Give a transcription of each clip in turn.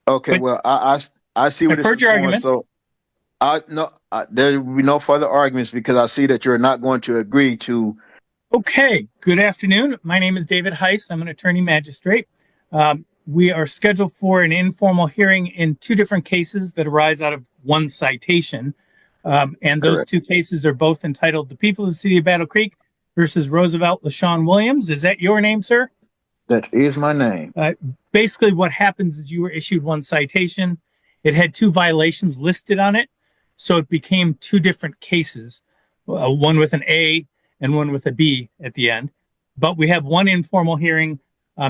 Okay, But well, I see where I've this heard is your going. arguments. So there will be no further arguments because I see that you're not going to agree to. Okay, good afternoon. My name is David Heiss. I'm an attorney magistrate. We are scheduled for an informal hearing in two different cases that arise out of one citation. And those Correct. two cases are both entitled The People of the City of Battle Creek versus Roosevelt LaShawn Williams. Is that your name, sir? That is my name. Uh, Basically, what happens is you were issued one citation. It had two violations listed on it. So it became two different cases, one with an A and one with a B at the end. But we have one informal hearing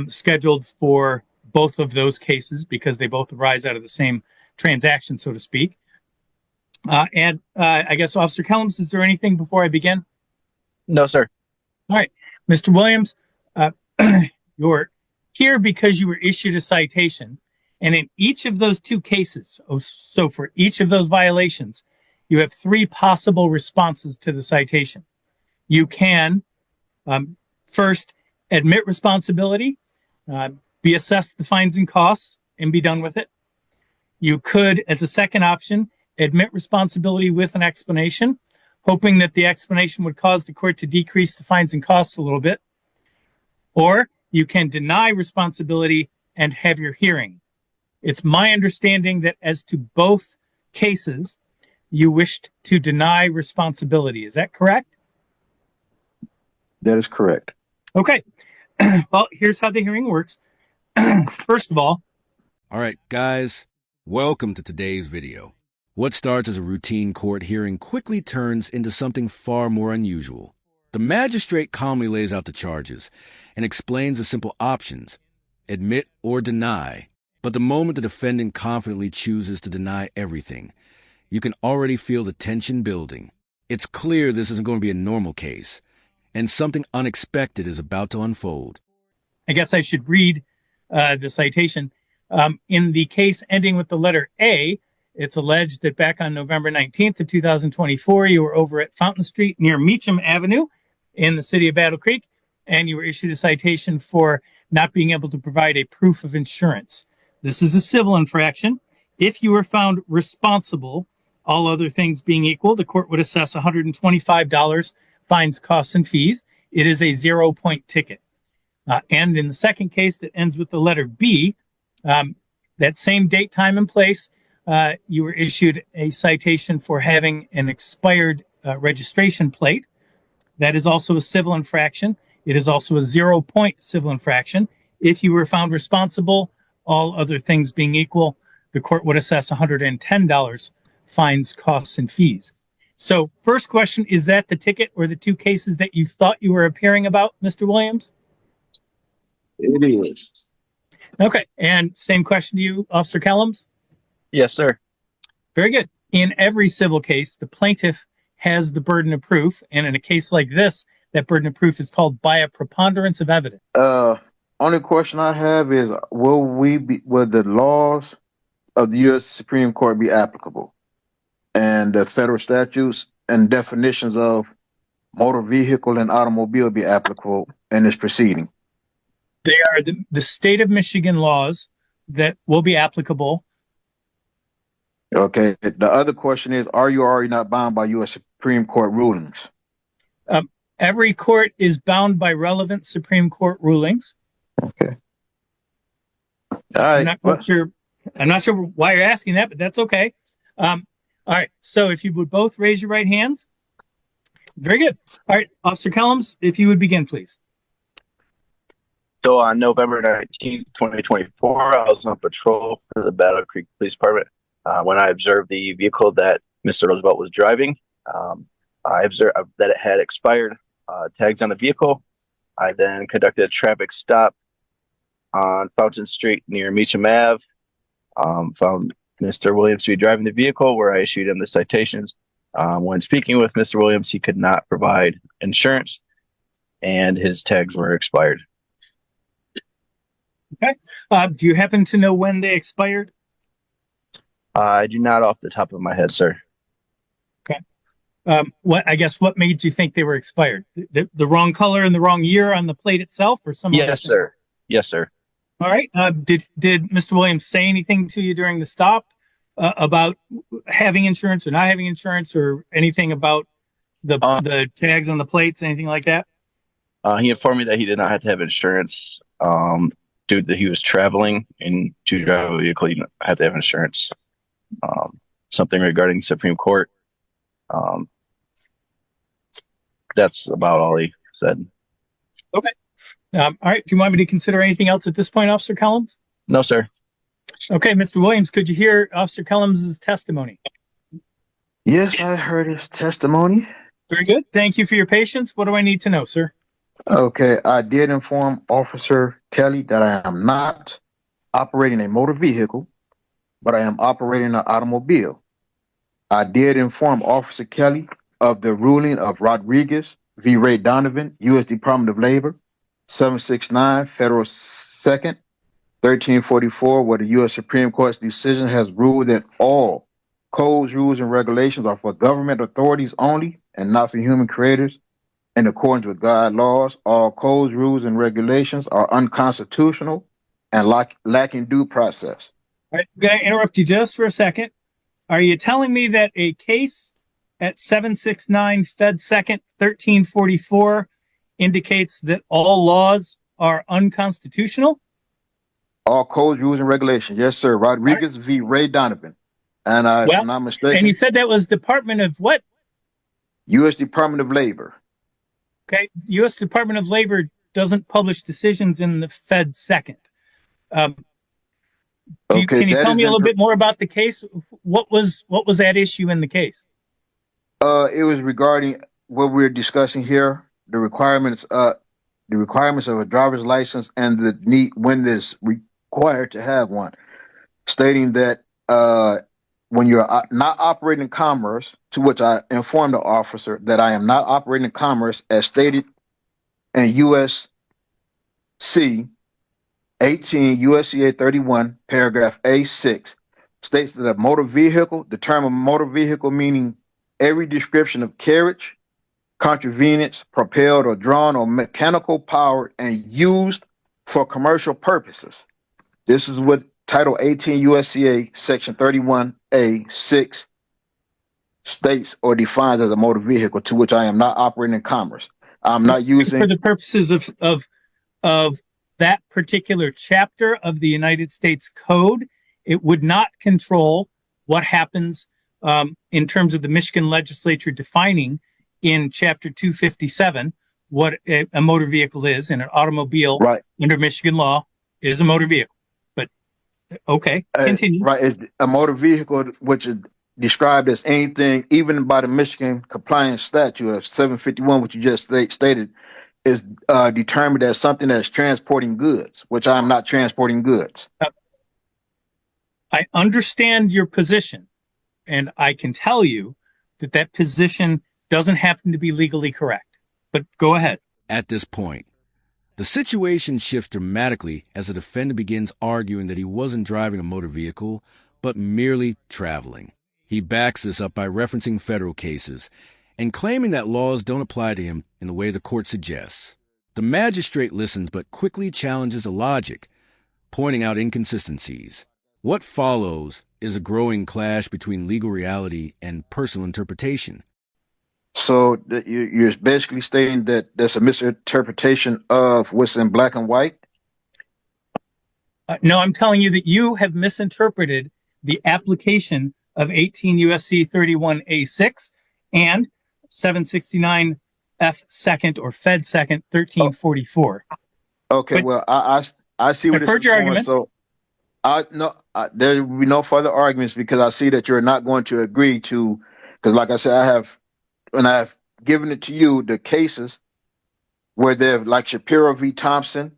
scheduled for both of those cases because they both arise out of the same transaction, so to speak. I guess, Officer Kellums, is there anything before I begin? No, sir. All right, Mr. Williams, uh, you're here because you were issued a citation. And in each of those two cases, so for each of those violations, you have three possible responses to the citation. You can first admit responsibility, be assessed the fines and costs, and be done with it. You could, as a second option, admit responsibility with an explanation, hoping that the explanation would cause the court to decrease the fines and costs a little bit. Or you can deny responsibility and have your hearing. It's my understanding that as to both cases, you wished to deny responsibility. Is that correct? That is correct. Okay. Well, here's how the hearing works. First of all, Alright, guys, welcome to today's video. What starts as a routine court hearing quickly turns into something far more unusual. The magistrate calmly lays out the charges and explains the simple options, admit or deny. But the moment the defendant confidently chooses to deny everything, you can already feel the tension building. It's clear this isn't going to be a normal case, and something unexpected is about to unfold. I guess I should read the citation. In the case ending with the letter A, it's alleged that back on November 19th of 2024, you were over at Fountain Street near Meacham Avenue in the city of Battle Creek, and you were issued a citation for not being able to provide a proof of insurance. This is a civil infraction. If you were found responsible, all other things being equal, the court would assess $125 fines, costs, and fees. It is a 0-point ticket. And in the second case that ends with the letter B, that same date, time, and place, you were issued a citation for having an expired registration plate. That is also a civil infraction. It is also a 0-point civil infraction. If you were found responsible, all other things being equal, the court would assess $110 fines, costs, and fees. So first question, is that the ticket or the two cases that you thought you were appearing about, Mr. Williams? It is. Okay. And same question to you, Officer Kellums? Yes, sir. Very good. In every civil case, the plaintiff has the burden of proof. And in a case like this, that burden of proof is called by a preponderance of evidence. Only question I have is, will the laws of the U.S. Supreme Court be applicable, and the federal statutes and definitions of motor vehicle and automobile be applicable in this proceeding? They are the state of Michigan laws that will be applicable. Okay. The other question is, are you already not bound by U.S. Supreme Court rulings? Every court is bound by relevant Supreme Court rulings. Okay. All right. I'm not sure why you're asking that, but that's okay. All right. So if you would both raise your right hands. Very good. All right. Officer Kellums, if you would begin, please. So on November 19th, 2024, I was on patrol for the Battle Creek Police Department when I observed the vehicle that Mr. Roosevelt was driving. I observed that it had expired tags on the vehicle. I then conducted a traffic stop on Fountain Street near Meacham Ave. Found Mr. Williams to be driving the vehicle, where I issued him the citations. When speaking with Mr. Williams, he could not provide insurance, and his tags were expired. Okay. Do you happen to know when they expired? I do not off the top of my head, sir. Okay. What made you think they were expired? The wrong color and the wrong year on the plate itself, or some other Yes, thing? sir. Yes, sir. All right. Did Mr. Williams say anything to you during the stop about having insurance or not having insurance, or anything about Uh, the tags on the plates, anything like that? he informed me that he did not have to have insurance due to that he was traveling, and to drive a vehicle, you don't have to have insurance. Something regarding Supreme Court. Um, that's about all he said. Okay. All right. Do you want me to consider anything else at this point, Officer Collins? No, sir. Okay, Mr. Williams, could you hear Officer Collins' testimony? Yes, I heard his testimony. Very good. Thank you for your patience. What do I need to know, sir? Okay, I did inform Officer Kelly that I am not operating a motor vehicle, but I am operating an automobile. I did inform Officer Kelly of the ruling of Rodriguez v. Ray Donovan, U.S. Department of Labor, 769 Federal 2nd, 1344, where the U.S. Supreme Court's decision has ruled that all codes, rules, and regulations are for government authorities only and not for human creators. In accordance with God laws, all codes, rules, and regulations are unconstitutional and lacking due process. All right, I'm going to interrupt you just for a second. Are you telling me that a case at 769 Fed 2nd, 1344 indicates that all laws are unconstitutional? All codes, rules, and regulations. Yes, sir. Rodriguez v. Ray Donovan. And if Well, I'm not and mistaken, you said that was Department of what? U.S. Department of Labor. Okay, U.S. Department of Labor doesn't publish decisions in the Fed 2nd. Okay, Can you that tell is me a little bit more about the case? What was at issue in the case? it was regarding what we're discussing here, the requirements of a driver's license and the need when it's required to have one, stating that when you're not operating in commerce, to which I informed the officer that I am not operating in commerce as stated in USC 18 USCA 31 paragraph A6, states that a motor vehicle, the term of motor vehicle meaning every description of carriage, contrivance, propelled or drawn or mechanical powered and used for commercial purposes. This is what Title 18 USCA Section 31A6 states or defines as a motor vehicle, to which I am not operating in commerce. I'm not using for the purposes of that particular chapter of the United States Code. It would not control what happens in terms of the Michigan legislature defining in Chapter 257 what a motor vehicle is, and an automobile right. under Michigan law is a motor vehicle. But okay, continue. Right, it's a motor vehicle, which is described as anything, even by the Michigan compliance statute of 751, which you just stated, is determined as something that's transporting goods, which I'm not transporting goods. I understand your position, and I can tell you that that position doesn't happen to be legally correct. But go ahead. At this point, the situation shifts dramatically as the defendant begins arguing that he wasn't driving a motor vehicle, but merely traveling. He backs this up by referencing federal cases and claiming that laws don't apply to him in the way the court suggests. The magistrate listens but quickly challenges the logic, pointing out inconsistencies. What follows is a growing clash between legal reality and personal interpretation. So you're basically stating that there's a misinterpretation of what's in black and white? No, I'm telling you that you have misinterpreted the application of 18 USC 31A6 and 769 F second or Fed second 1344. Okay, but well, I see what I've heard your argument. So there will be no further arguments because I see that you're not going to agree to, because like I said, I've given it to you, the cases where they're like Shapiro v. Thompson,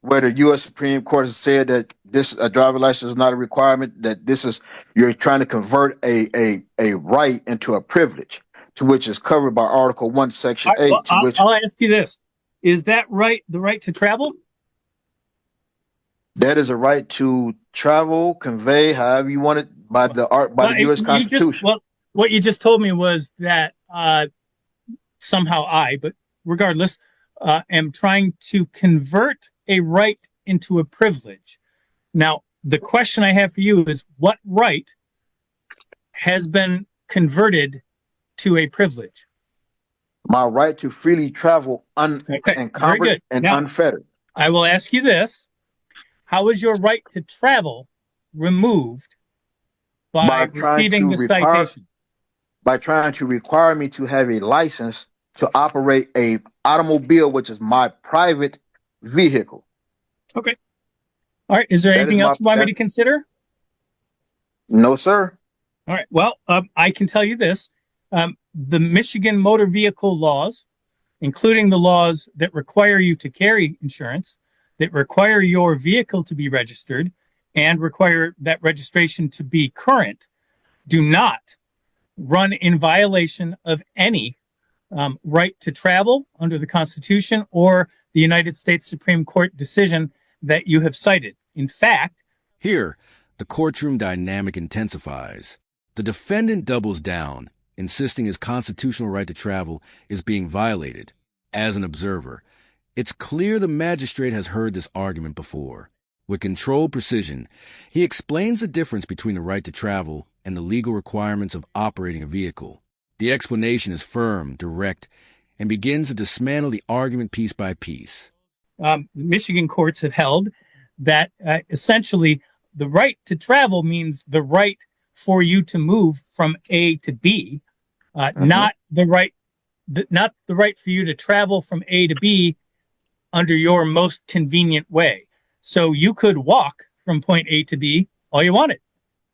where the U.S. Supreme Court has said that a driver license is not a requirement, that you're trying to convert a right into a privilege, to which is covered by Article 1, Section 8. I'll ask you this. Is that right, the right to travel? That is a right to travel, convey, however you want it, by the U.S. Constitution. What you just told me was that somehow but regardless, am trying to convert a right into a privilege. Now, the question I have for you is, what right has been converted to a privilege? My right to freely travel Okay, very unencumbered good. and Now, unfettered. I will ask you this. How is your right to travel removed by by trying receiving to the require citation? by trying to require me to have a license to operate a automobile, which is my private vehicle. Okay. All right. Is there That is anything my else you want me that to consider? no, sir. All right. Well, I can tell you this. The Michigan motor vehicle laws, including the laws that require you to carry insurance, that require your vehicle to be registered, and require that registration to be current, do not run in violation of any right to travel under the Constitution or the United States Supreme Court decision that you have cited. In fact, Here, the courtroom dynamic intensifies. The defendant doubles down, insisting his constitutional right to travel is being violated. As an observer, it's clear the magistrate has heard this argument before. With controlled precision, he explains the difference between the right to travel and the legal requirements of operating a vehicle. The explanation is firm, direct, and begins to dismantle the argument piece by piece. Michigan courts have held that essentially the right to travel means the right for you to move from A to B, not the right for you to travel from A to B under your most convenient way. So you could walk from point A to B all you wanted.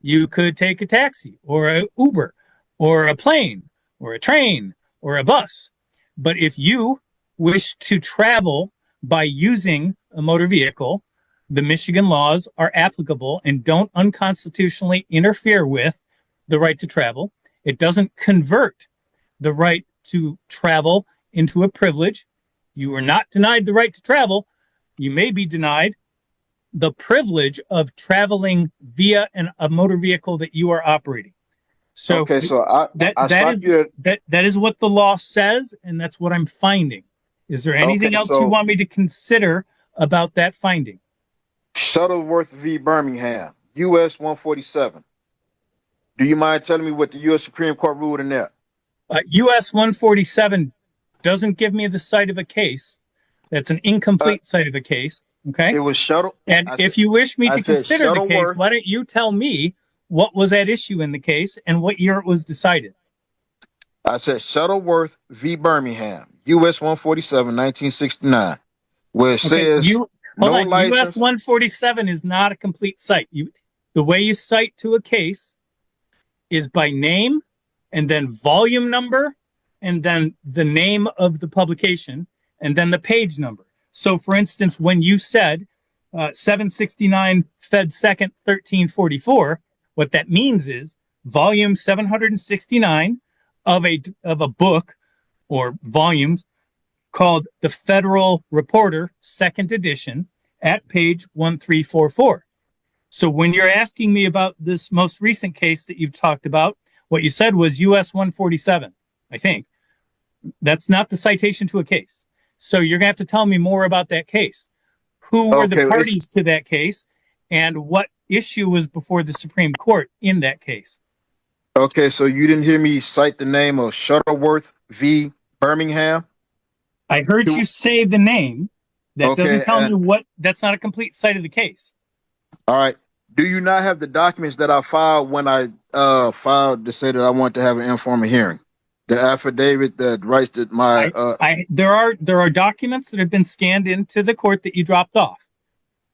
You could take a taxi or an Uber or a plane or a train or a bus. But if you wish to travel by using a motor vehicle, the Michigan laws are applicable and don't unconstitutionally interfere with the right to travel. It doesn't convert the right to travel into a privilege. You are not denied the right to travel. You may be denied the privilege of traveling via a motor vehicle that you are operating. So Okay, so I stop you. that is what the law says, and that's what I'm finding. Is there anything Okay, else you so want me to consider about that finding? Shuttleworth v. Birmingham, U.S. 147. Do you mind telling me what the U.S. Supreme Court ruled in that? US 147 doesn't give me the site of a case. That's an Uh, incomplete site of a case. Okay. it was Shuttle. And if you wish me I to said consider the case, Shuttleworth. why don't you tell me what was at issue in the case and what year it was decided? I said Shuttleworth v. Birmingham, U.S. 147, 1969, where it Okay, says hold no on. US license. 147 is not a complete site. The way you cite to a case is by name and then volume number and then the name of the publication and then the page number. So, for instance, when you said 769 Fed 2nd 1344, what that means is volume 769 of a book or volumes called The Federal Reporter, second edition, at page 1344. So when you're asking me about this most recent case that you've talked about, what you said was US 147, I think. That's not the citation to a case. So you're going to have to tell me more about that case. Who were the Okay, parties to that case and what issue was before the Supreme Court in that case? okay. So you didn't hear me cite the name of Shuttleworth v. Birmingham. I heard you say the name. That doesn't Okay, tell me and what, that's not a complete cite of the case. all right. Do you not have the documents that I filed when I filed to say that I want to have an informal hearing? The affidavit that writes that my There are documents that have been scanned into the court that you dropped off.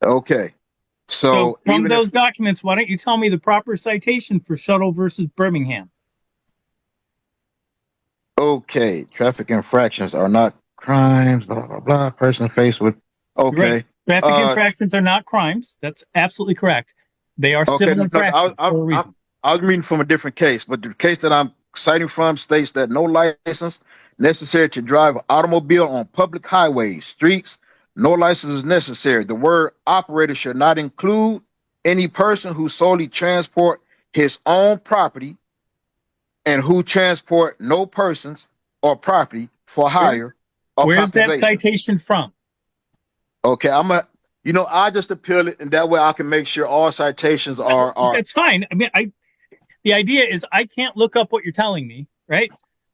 okay. So So from even those if documents, why don't you tell me the proper citation for Shuttle versus Birmingham? okay, traffic infractions are not crimes, blah blah blah. Person faced with Right. okay. Traffic Uh infractions are not crimes. That's absolutely correct. They are okay, civil no, infractions for a reason. I was reading from a different case, but the case that I'm citing from states that no license necessary to drive an automobile on public highways, streets, no license is necessary. The word operator should not include any person who solely transport his own property and who transport no persons or property for hire or Where's that compensation. citation from? Okay, I'm a I just appeal it, and that way I can make sure all citations are That's fine. I mean, the idea is I can't look up what you're telling me, right,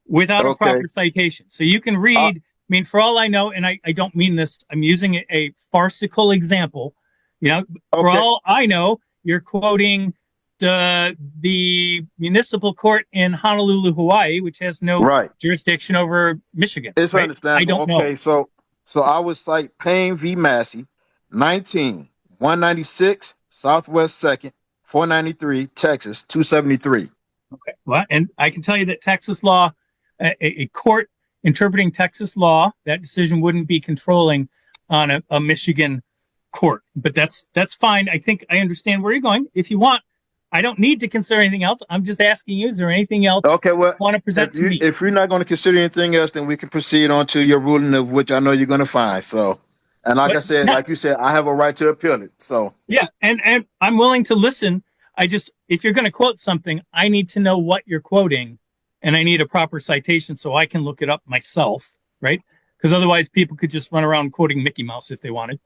without a okay. proper citation. So you can read. I mean, for all I know, and I don't mean this, I'm using a farcical example. For Okay. all I know, you're quoting the municipal court in Honolulu, Hawaii, which has no Right. jurisdiction over Michigan, It's right? I understandable. don't know. Okay, so I would cite Payne v. Massey, 19196 Southwest Second, 493 Texas, 273. Okay. Well, and I can tell you that Texas law, a court interpreting Texas law, that decision wouldn't be controlling on a Michigan court. But that's fine. I think I understand where you're going. If you want, I don't need to consider anything else. I'm just asking you, is there anything else Okay, well, you want to present to me? if you're not going to consider anything else, then we can proceed on to your ruling, of which I know you're going to find. So, and like But I said, not, like you said, I have a right to appeal it. So, yeah, and I'm willing to listen. If you're going to quote something, I need to know what you're quoting, and I need a proper citation so I can look it up myself, right? Because otherwise, people could just run around quoting Mickey Mouse if they wanted.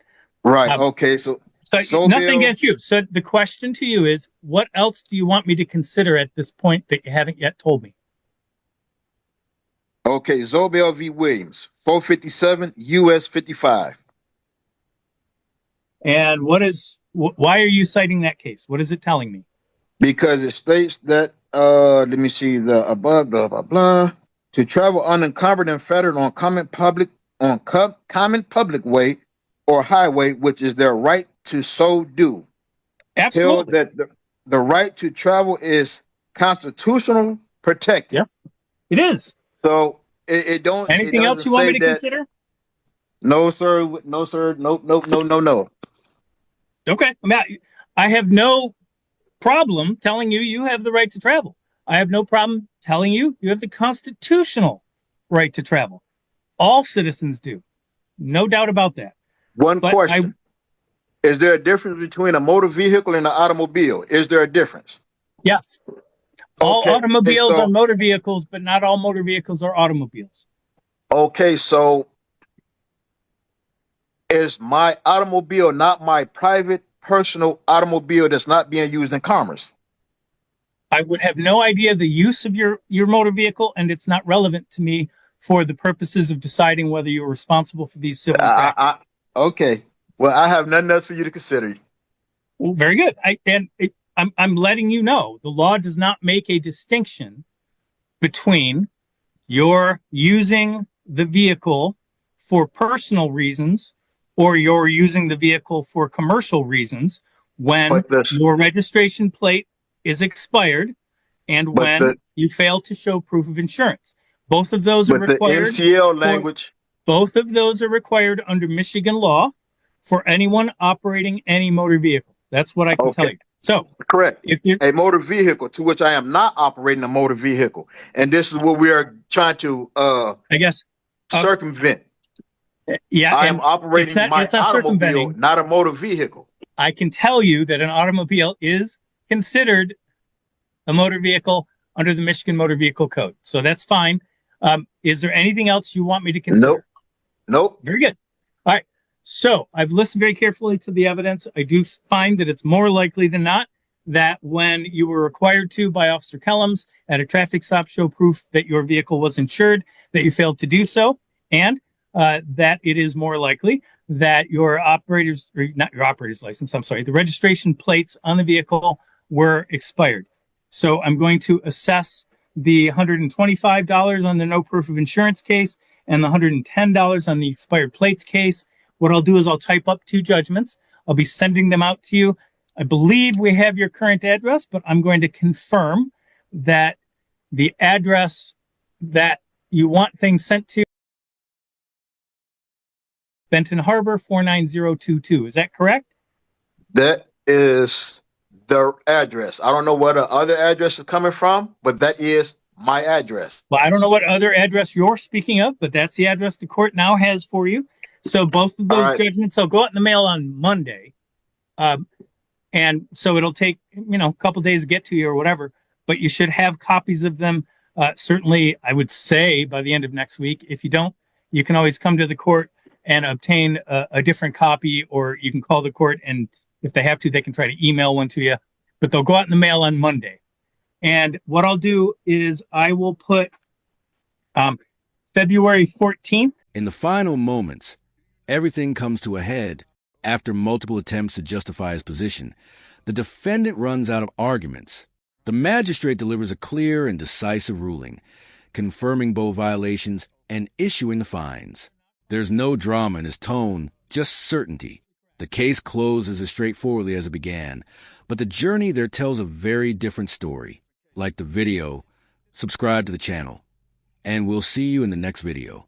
right. Okay. So Nothing against you. So the question to you is, what else do you want me to consider at this point that you haven't yet told me? Okay. Zobel v. Williams, 457 US 55. And why are you citing that case? What is it telling me? Because it states that let me see the above blah blah blah, to travel unencumbered and fettered on common public way or highway, which is their right to so do. Held Absolutely. that the right to travel is constitutional protected. Yes, it is. So it don't. Anything It else doesn't you want say me to that. consider? No sir. No sir. Nope. Nope. No. No. No. Okay. I have no problem telling you you have the right to travel. I have no problem telling you you have the constitutional right to travel. All citizens do. No doubt about that. One But question. Is there a difference between a motor vehicle and an automobile? Is there a difference? Yes. All Okay. automobiles are motor vehicles, but not all motor vehicles are automobiles. Okay, so is my automobile not my private personal automobile that's not being used in commerce? I would have no idea the use of your motor vehicle, and it's not relevant to me for the purposes of deciding whether you're responsible for these civil infractions. Okay. Well, I have nothing else for you to consider. Well, very good. I'm letting you know the law does not make a distinction between your using the vehicle for personal reasons or you're using the vehicle for commercial reasons when your registration plate is expired and when you fail to show proof of insurance. Both of those are required. The MCL language. Both of those are required under Michigan law for anyone operating any motor vehicle. That's what I can tell you. So correct. If you're a motor vehicle, to which I am not operating a motor vehicle, and this is what we are trying to I guess circumvent. Yeah, I am operating my automobile, not a motor vehicle. I can tell you that an automobile is considered a motor vehicle under the Michigan Motor Vehicle Code. So that's fine. Is there anything else you want me to consider? Nope. Very good. All right. So I've listened very carefully to the evidence. I do find that it's more likely than not that when you were required to by Officer Kellums at a traffic stop show proof that your vehicle was insured, that you failed to do so, and that it is more likely that your not your operator's license, the registration plates on the vehicle were expired. So I'm going to assess the $125 on the no proof of insurance case and the $110 on the expired plates case. What I'll do is I'll type up 2 judgments. I'll be sending them out to you. I believe we have your current address, but I'm going to confirm that the address that you want things sent to, Benton Harbor 49022. Is that correct? That is the address. I don't know where the other address is coming from, but that is my address. Well, I don't know what other address you're speaking of, but that's the address the court now has for you. So both of those judgments will go out in the mail on Monday. And so it'll take, a couple days to get to you or whatever, but you should have copies of them. Certainly, I would say by the end of next week. If you don't, you can always come to the court and obtain a different copy, or you can call the court, and if they have to, they can try to email one to you. But they'll go out in the mail on Monday. And what I'll do is I will put February 14th. In the final moments, everything comes to a head. After multiple attempts to justify his position, the defendant runs out of arguments. The magistrate delivers a clear and decisive ruling, confirming both violations and issuing the fines. There's no drama in his tone, just certainty. The case closes as straightforwardly as it began, but the journey there tells a very different story. Like the video, subscribe to the channel, and we'll see you in the next video.